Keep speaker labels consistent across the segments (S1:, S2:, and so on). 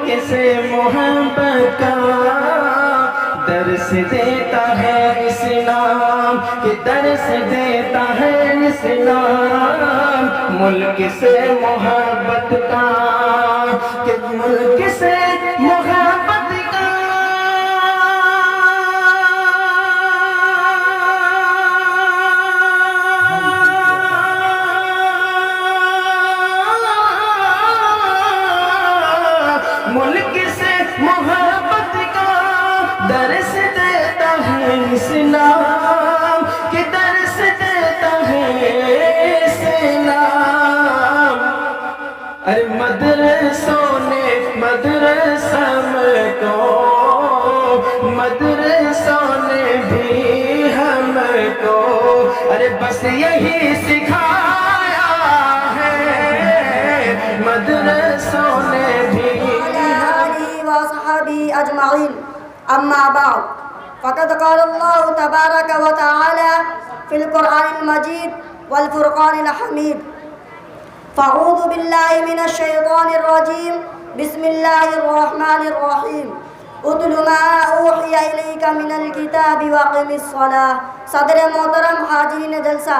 S1: کسے محبت کا درس دیتا ہے اسلام، کہ درس دیتا ہے اسلام، ملک سے محبت کا، کہ ملک سے محبت کا، ملک سے محبت کا درس دیتا ہے اسلام، کہ درس دیتا ہے اسلام۔ ارے مدرسوں نے مدرسہ میں کو، مدرسوں نے بھی ہم کو، ارے بس یہی سکھایا ہے، مدرسوں نے بھی
S2: وصحبه أجمعين. أما بعد، فقد قال الله تبارك وتعالى في القرآن المجيد والفرقان الحميد: فأعوذ بالله من الشيطان الرجيم، بسم الله الرحمن الرحيم، اتل ما اوحی الیک من الکتاب واقم الصلاۃ۔ صدر محترم، حاضرین جلسہ،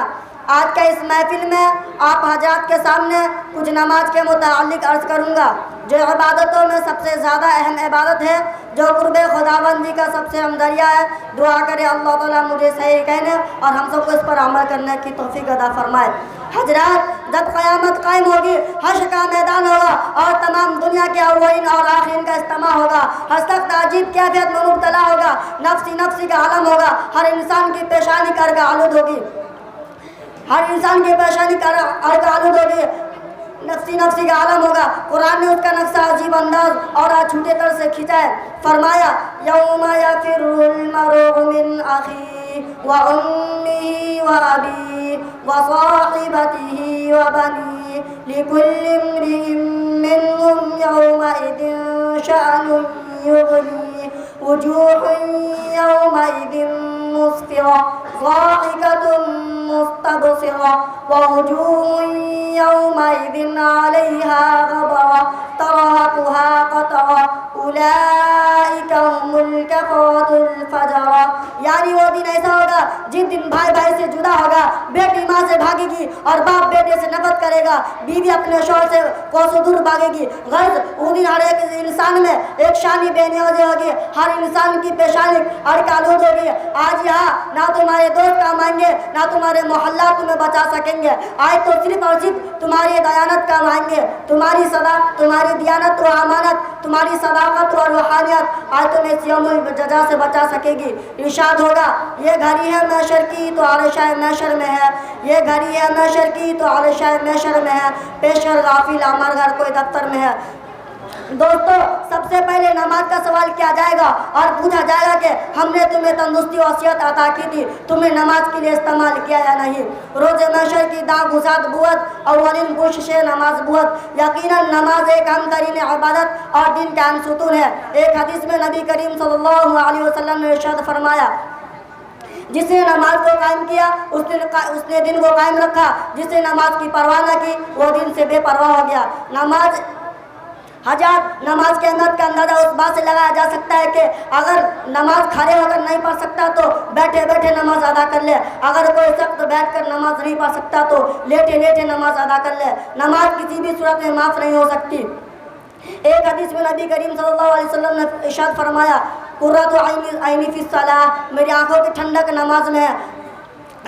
S2: آج کا اس محفل میں آپ حضرات کے سامنے کچھ نماز کے متعلق عرض کروں گا، جو عبادتوں میں سب سے زیادہ اہم عبادت ہے، جو قرب خداوندی کا سب سے اہم ذریعہ ہے۔ دعا کرے اللہ تعالیٰ مجھے صحیح کہنے اور ہم سب کو اس پر عمل کرنے کی توفیق عطا فرمائے۔ حضرات، جب قیامت قائم ہوگی، حشر کا میدان ہوگا اور تمام دنیا کے اولین اور آخرین کا اجتماع ہوگا، ہر سخت عجیب کیفیت میں مبتلا ہوگا، نفسی نفسی کا عالم ہوگا، ہر انسان کی پیشانی کرگ آلود ہوگی، ہر انسان کی پیشانی کرگ آلود ہوگی، نفسی نفسی کا عالم ہوگا۔ قرآن نے اس کا نقشہ عجیب انداز اور چھوٹے تر سے کھینچا ہے، فرمایا: یوم یفر المرء من اخیہ وامہ وابیہ وصاحبتہ وبنیہ لکل امرئ منہم یومئذ شأن یغنیہ وجوہ یومئذ مسفرہ ضاحکۃ مستبصرہ ووجوہ یومئذ علیہا غبرہ ترہقہا قطرہ اولئک هم الکفرۃ الفجرہ۔ یعنی وہ دن ایسا ہوگا جس دن بھائی بھائی سے جدا ہوگا، بیٹی ماں سے بھاگے گی اور باپ بیٹے سے نفرت کرے گا، بیوی اپنے شوہر سے کوسوں دور بھاگے گی۔ غرض وہ دن ہر ایک انسان میں ایک شانی بے نیازی ہوگی، ہر انسان کی پیشانی عرق آلود ہوگی۔ آج یہاں نہ تمہارے دوست کام آئیں گے، نہ تمہارے محلہ تمہیں بچا سکیں گے، آج تو صرف اور صرف تمہاری دیانت کام آئیں گے، تمہاری دیانت و امانت، تمہاری صداقت اور روحانیت آج تمہیں یوم الجزا سے بچا سکے گی۔ ارشاد ہوگا: یہ گھڑی ہے محشر کی تو عرشہ محشر میں ہے، یہ گھڑی ہے محشر کی تو عرشہ محشر میں ہے، پیشر غافل امر گھر کوئی دفتر میں ہے۔ دوستو، سب سے پہلے نماز کا سوال کیا جائے گا اور پوچھا جائے گا کہ ہم نے تمہیں تندرستی اور صحت عطا کی تھی، تمہیں نماز کے لیے استعمال کیا یا نہیں؟ روز محشر کی داغ گساد بوت، اولین کوشش نماز بوت۔ یقیناً نماز ایک اہم ترین عبادت اور دین کا اہم ستون ہے۔ ایک حدیث میں نبی کریم صلی اللہ علیہ وسلم نے ارشاد فرمایا: جس نے نماز کو قائم کیا اس نے دن کو قائم رکھا، جس نے نماز کی پرواہ نہ کی وہ دن سے بے پرواہ ہو گیا۔ نماز کے اہمیت کا اندازہ اس بات سے لگایا جا سکتا ہے کہ اگر نماز کھڑے ہو کر نہیں پڑھ سکتا تو بیٹھے بیٹھے نماز ادا کر لے، اگر کوئی شخص بیٹھ کر نماز نہیں پڑھ سکتا تو لیٹے لیٹے نماز ادا کر لے۔ نماز کسی بھی صورت میں معاف نہیں ہو سکتی۔ ایک حدیث میں نبی کریم صلی اللہ علیہ وسلم نے ارشاد فرمایا: قرۃ عینی فی الصلاۃ، میری آنکھوں کی ٹھنڈک نماز میں ہے۔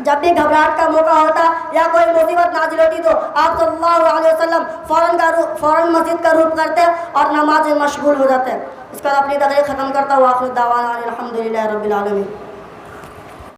S2: جب بھی گھبراہٹ کا موقع ہوتا یا کوئی مصیبت نازل ہوتی تو آپ صلی اللہ علیہ وسلم فوراً مسجد کا رخ کرتے اور نماز میں مشغول ہو جاتے۔ اس کا اپنی تقریر ختم کرتا ہوں۔ آخر دعوانا الحمدللہ رب العالمین۔